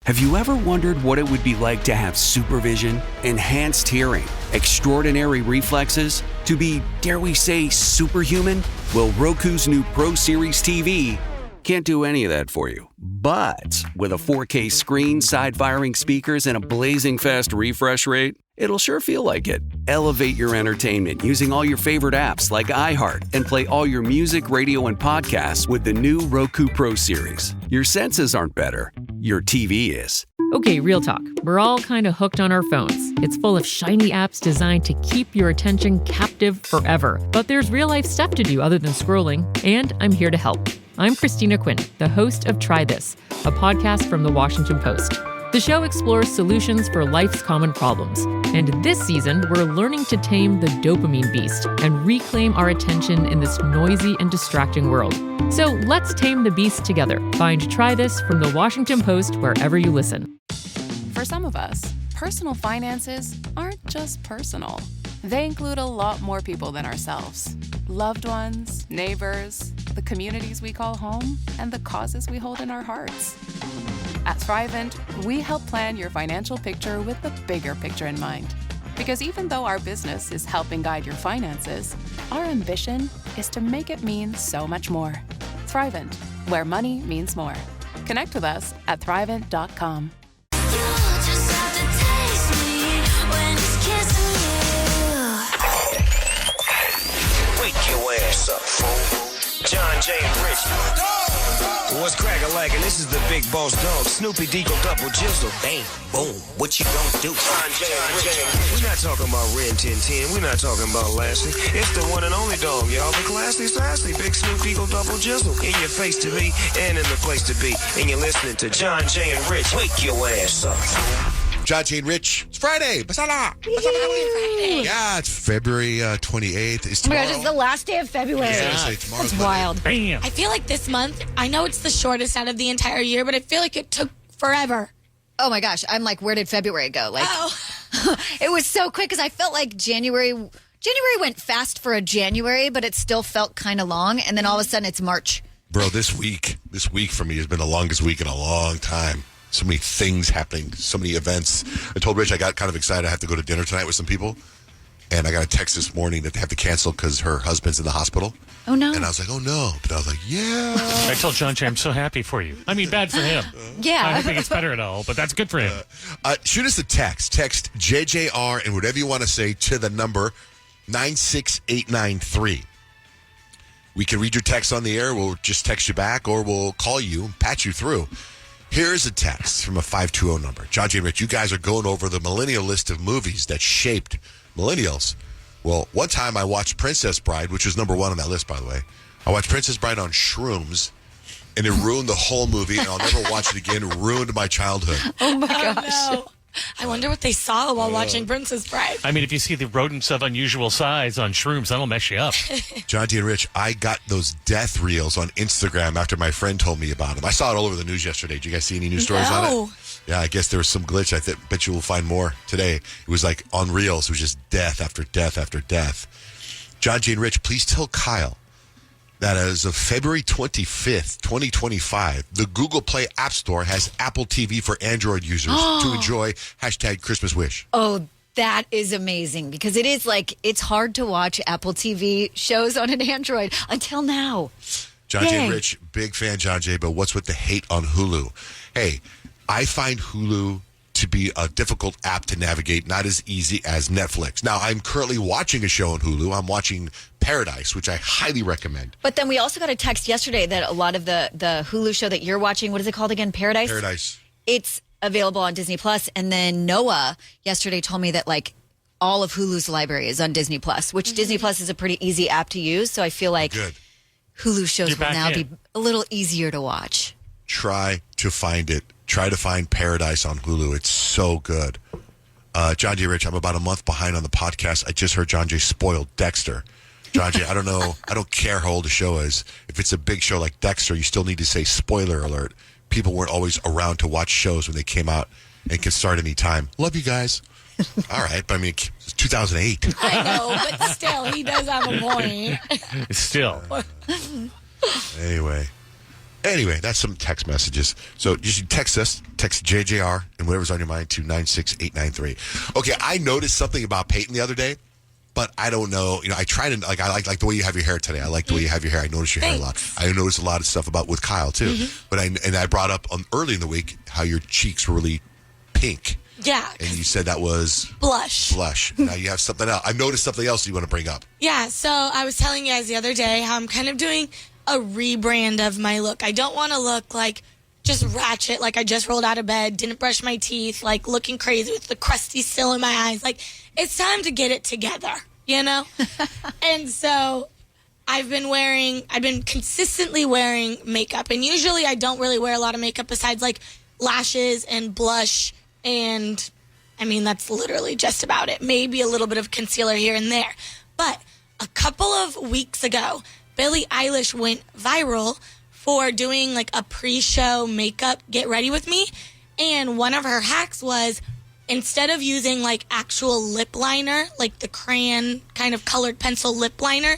Have you ever wondered what it would be like to have supervision, enhanced hearing, extraordinary reflexes, to be, dare we say, superhuman? Well, Roku's new Pro Series TV can't do any of that for you. But with a 4K screen, side-firing speakers, and a blazing fast refresh rate, it'll sure feel like it. Elevate your entertainment using all your favorite apps like iHeart and play all your music, radio, and podcasts with the new Roku Pro Series. Your senses aren't better. Your TV is. Okay, real talk. We're all kind of hooked on our phones. It's full of shiny apps designed to keep your attention captive forever. But there's real-life stuff to do other than scrolling, and I'm here to help. I'm Christina Quinn, the host of Try This, a podcast from The Washington Post. The show explores solutions for life's common problems. And this season, we're learning to tame the dopamine beast and reclaim our attention in this noisy and distracting world. So let's tame the beast together. Find Try This from The Washington Post wherever you listen. For some of us, personal finances aren't just personal. They include a lot more people than ourselves. Loved ones, neighbors, the communities we call home, and the causes we hold in our hearts. At Thrivent, we help plan your financial picture with the bigger picture in mind. Because even though our business is helping guide your finances, our ambition is to make it mean so much more. Thrivent, where money means more. Connect with us at Thrivent.com. Wake your ass up, fool. John J. and Rich. What's crack-a-lackin'? This is the big boss dog, Snoopy Deagle Double Jizzle. Bang, boom, what you gonna do? John J. and Rich. We're not talking about Ren 1010. We're not talking about Lassie. It's the one and only dog, y'all. The classy, sassy, big Snoop Deagle Double Jizzle. In your face to be and in the place to be. And you're listening to John J. and Rich. Wake your ass up. John J. and Rich. It's Friday. Basala. Friday. Yeah, it's February 28th. It's Oh my tomorrow. gosh, it's the last day of February. I was gonna say tomorrow's That's Monday. wild. Bam. I feel like this month, I know it's the shortest out of the entire year, but I feel like it took forever. Oh my gosh, I'm like, where did February go? Like, it was so quick because I felt like January went fast for a January, but it still felt kind of long. And then all of a sudden it's March. Bro, this week for me has been the longest week in a long time. So many things happening, so many events. I told Rich I got kind of excited. I have to go to dinner tonight with some people. And I got a text this morning that they have to cancel because her husband's in the hospital. Oh, no. And I was like, oh, no. But I was like, yeah. I told John J. I'm so happy for you. I mean, bad for him. Yeah. I don't think it's better at all, but that's good for him. Shoot us a text. Text JJR and whatever you want to say to the number 96893. We can read your text on the air. We'll just text you back or we'll call you and patch you through. Here's a text from a 520 number. John J. and Rich, you guys are going over the millennial list of movies that shaped millennials. Well, one time I watched Princess Bride, which was number one on that list, by the way. I watched Princess Bride on shrooms, and it ruined the whole movie, and I'll never watch it again. It ruined my childhood. Oh my gosh. No. I wonder what they saw while watching Princess Bride. I mean, if you see the rodents of unusual size on shrooms, that'll mess you up. John J. and Rich, I got those death reels on Instagram after my friend told me about them. I saw it all over the news yesterday. Did you guys see any news stories on No. it? Yeah, I guess there was some glitch. I bet you will find more today. It was like on reels. It was just death after death after death. John J. and Rich, please tell Kyle that as of February 25th, 2025, the Google Play App Store has Apple TV for Android users to enjoy #Christmas Wish. Oh, that is amazing because it is like, it's hard to watch Apple TV shows on an Android until now. John J. and Yay. Rich, big fan, John J., but what's with the hate on Hulu? Hey, I find Hulu to be a difficult app to navigate, not as easy as Netflix. Now, I'm currently watching a show on Hulu. I'm watching Paradise, which I highly recommend. But then we also got a text yesterday that a lot of the Hulu show that you're watching, what is it called again? Paradise? Paradise. It's available on Disney Plus. And then Noah yesterday told me that like all of Hulu's library is on Disney Plus, which Disney Plus is a pretty easy app to use. So I feel like Good. Hulu shows You're will back now in. be a little easier to watch. Try to find it. Try to find Paradise on Hulu. It's so good. John J. Rich, I'm about a month behind on the podcast. I just heard John J. spoiled Dexter. John J., I don't know. I don't care how old the show is. If it's a big show like Dexter, you still need to say spoiler alert. People weren't always around to watch shows when they came out and can start any time. Love you guys. All right, but I mean, it's 2008. I know, but still, he does have a point. Still. Anyway, Anyway, that's some text messages. So you should text us, text JJR and whatever's on your mind to 96893. Okay, I noticed something about Peyton the other day, but I don't know. I try to, I like the way you have your hair today. I like the way you have your hair. I notice your hair a lot. I noticed a lot of stuff with Kyle too. But I brought up early in the week how your cheeks were really pink. Yeah. And you said that was blush. Now you have something else. I noticed something else you want to bring up. Yeah, so I was telling you guys the other day how I'm kind of doing a rebrand of my look. I don't want to look like just ratchet, like I just rolled out of bed, didn't brush my teeth, like looking crazy with the crusty still in my eyes. Like, it's time to get it together, And so I've been consistently wearing makeup. And usually I don't really wear a lot of makeup besides like lashes and blush. And I mean, that's literally just about it. Maybe a little bit of concealer here and there. But a couple of weeks ago, Billie Eilish went viral for doing like a pre-show makeup get ready with me. And one of her hacks was, instead of using like actual lip liner, like the crayon kind of colored pencil lip liner,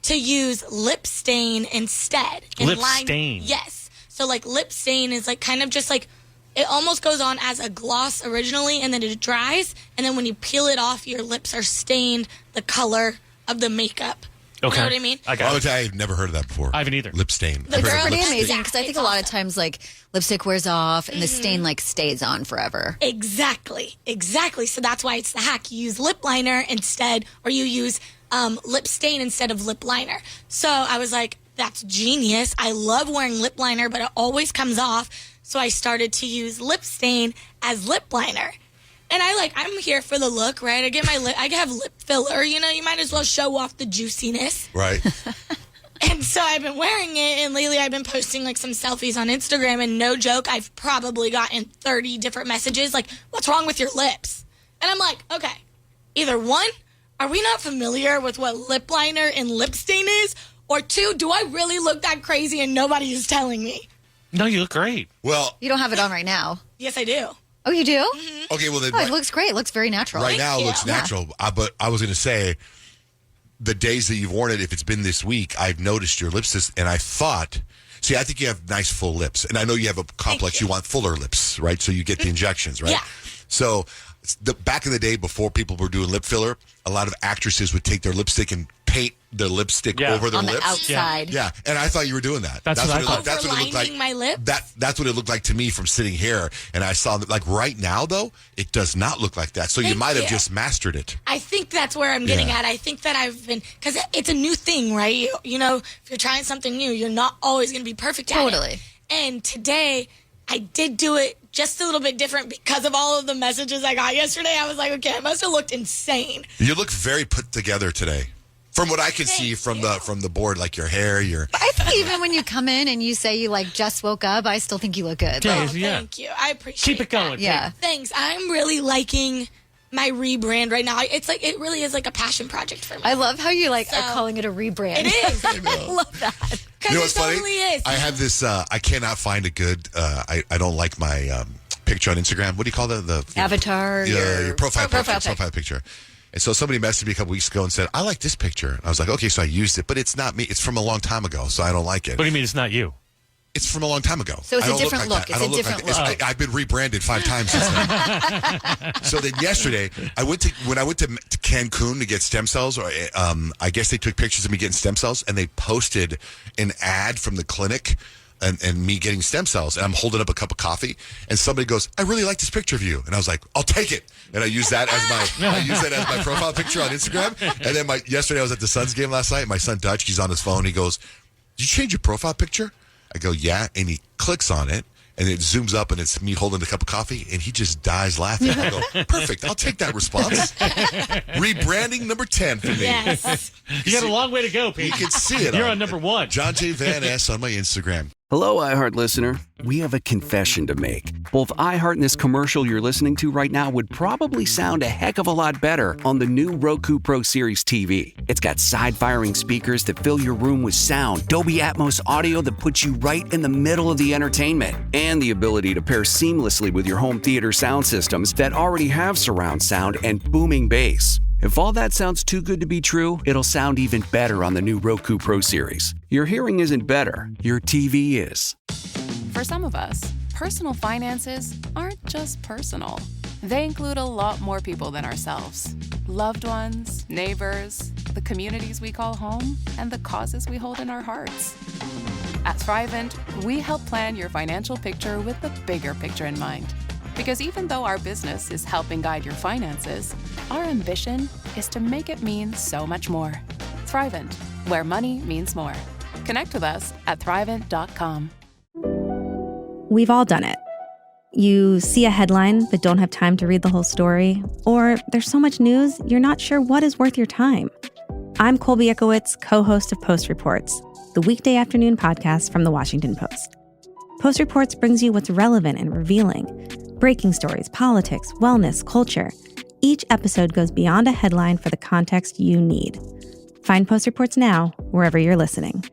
to use lip stain instead. Lip stain? Yes. So like lip stain is like kind of just like, it almost goes on as a gloss originally, and then it dries, and then when you peel it off, your lips are stained the color of the makeup. Okay. You know what I mean? I got it. I've never heard of that before. I haven't either. Lip stain. It's pretty amazing because I think a lot of times like lipstick wears off and the stain like stays on forever. Exactly. So that's why it's the hack. You use lip liner instead, or you use lip stain instead of lip liner. So I was like, that's genius. I love wearing lip liner, but it always comes off. So I started to use lip stain as lip liner. And I'm here for the look, right? I have lip filler, you might as well show off the juiciness. Right. And so I've been wearing it, and lately I've been posting like some selfies on Instagram, and no joke, I've probably gotten 30 different messages like, what's wrong with your lips? And I'm like, okay, either one, are we not familiar with what lip liner and lip stain is? Or two, do I really look that crazy and nobody is telling me? No, you look great. Well, You don't have it on right now. Yes, I do. Oh, you do? okay, well, then Oh, it looks great. It looks very natural. right now it you. looks natural. But I was going to say, the days that you've worn it, if it's been this week, I've noticed your lips, and I thought, I think you have nice full lips. And I know you have a complex, you want fuller lips, right? So you get the injections, right? Yeah. So back in the day, before people were doing lip filler, a lot of actresses would take their lipstick and paint their lipstick over their on the lips. outside. Yeah, and I thought you were doing that. That's what I thought. That's what it looked like. Overlining my lips? That's what it looked like to me from sitting here. And I saw that, like right now, though, it does not look like that. So you Thank might have you. just mastered it. I think that's where I'm getting Yeah. at. I think that I've been, because it's a new thing, right? If you're trying something new, you're not always going to be perfect at it. Totally. And today, I did do it just a little bit different because of all of the messages I got yesterday. I was like, okay, I must have looked insane. You look very put together today. From what I can see from the board, like your hair, I think even when you come in and you say you like just woke up, I still think you look good. Yeah. Oh, thank you. I appreciate Keep it going. Yeah. Thanks. I'm really liking my rebrand right now. It's like, it really is like a passion project for me. I love how you are calling it a rebrand. It is. I love that. Because You know it what's funny? totally is. I have this. I cannot find a good. I don't like my picture on Instagram. What do you call the Avatar. your profile profile picture. pic. Profile picture. And so somebody messaged me a couple weeks ago and said, "I like this picture." And I was like, "Okay," so I used it, but it's not me. It's from a long time ago, so I don't like it. What do you mean it's not you? It's from a long time ago. So it's I a don't different like look. that. I It's a don't look different like look. that. I've been rebranded 5 times since then. So then yesterday, when I went to Cancun to get stem cells, or I guess they took pictures of me getting stem cells, and they posted an ad from the clinic and me getting stem cells, and I'm holding up a cup of coffee, and somebody goes, "I really like this picture of you," and I was like, "I'll take it," and I use that as my profile picture on Instagram. And then yesterday I was at the Suns game last night. My son Dutch, he's on his phone. He goes, "Did you change your profile picture?" I go, "Yeah," and he clicks on it, and it zooms up, and it's me holding a cup of coffee, and he just dies laughing. I go, "Perfect, I'll take that response." Rebranding number 10 for me. Yes. You got a long way to go, Pete. You can see it. You're on number 1. John J. Van S. on my Instagram. Hello, iHeart listener. We have a confession to make. Both iHeart and this commercial you're listening to right now would probably sound a heck of a lot better on the new Roku Pro Series TV. It's got side-firing speakers that fill your room with sound, Dolby Atmos audio that puts you right in the middle of the entertainment, and the ability to pair seamlessly with your home theater sound systems that already have surround sound and booming bass. If all that sounds too good to be true, it'll sound even better on the new Roku Pro Series. Your hearing isn't better, your TV is. For some of us, personal finances aren't just personal. They include a lot more people than ourselves. Loved ones, neighbors, the communities we call home, and the causes we hold in our hearts. At Thrivent, we help plan your financial picture with the bigger picture in mind. Because even though our business is helping guide your finances, our ambition is to make it mean so much more. Thrivent, where money means more. Connect with us at Thrivent.com. We've all done it. You see a headline but don't have time to read the whole story, or there's so much news you're not sure what is worth your time. I'm Colby Ickowitz, co-host of Post Reports, the weekday afternoon podcast from The Washington Post. Post Reports brings you what's relevant and revealing. Breaking stories, politics, wellness, culture. Each episode goes beyond a headline for the context you need. Find Post Reports now, wherever you're listening.